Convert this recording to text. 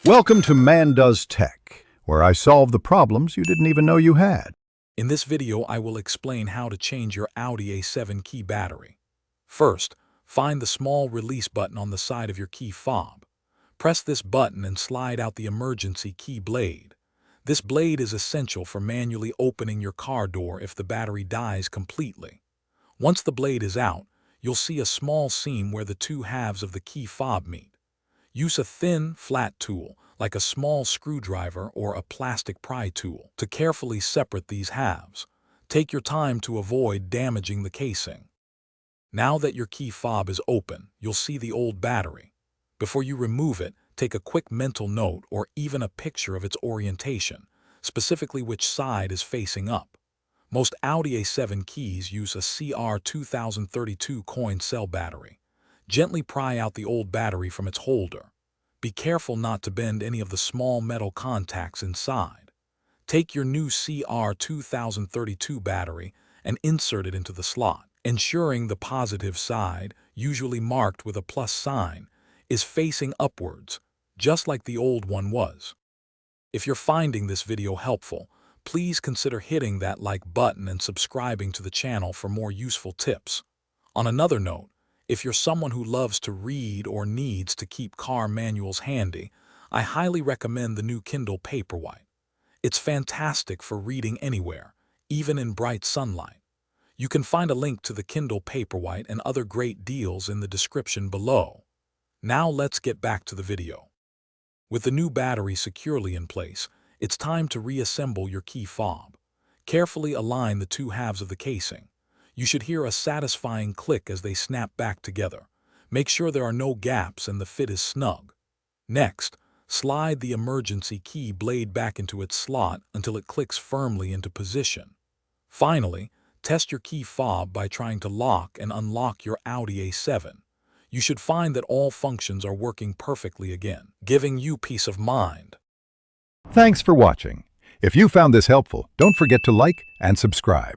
Welcome to Man Does Tech, where I solve the problems you didn't even know you had. In this video, I will explain how to change your Audi A7 key battery. First, find the small release button on the side of your key fob. Press this button and slide out the emergency key blade. This blade is essential for manually opening your car door if the battery dies completely. Once the blade is out, you'll see a small seam where the two halves of the key fob meet. Use a thin, flat tool, like a small screwdriver or a plastic pry tool, to carefully separate these halves. Take your time to avoid damaging the casing. Now that your key fob is open, you'll see the old battery. Before you remove it, take a quick mental note or even a picture of its orientation, specifically which side is facing up. Most Audi A7 keys use a CR2032 coin cell battery. Gently pry out the old battery from its holder. Be careful not to bend any of the small metal contacts inside. Take your new CR2032 battery and insert it into the slot, ensuring the positive side, usually marked with a plus sign, is facing upwards, just like the old one was. If you're finding this video helpful, please consider hitting that like button and subscribing to the channel for more useful tips. On another note, if you're someone who loves to read or needs to keep car manuals handy, I highly recommend the new Kindle Paperwhite. It's fantastic for reading anywhere, even in bright sunlight. You can find a link to the Kindle Paperwhite and other great deals in the description below. Now let's get back to the video. With the new battery securely in place, it's time to reassemble your key fob. Carefully align the two halves of the casing. You should hear a satisfying click as they snap back together. Make sure there are no gaps and the fit is snug. Next, slide the emergency key blade back into its slot until it clicks firmly into position. Finally, test your key fob by trying to lock and unlock your Audi A7. You should find that all functions are working perfectly again, giving you peace of mind. Thanks for watching. If you found this helpful, don't forget to like and subscribe.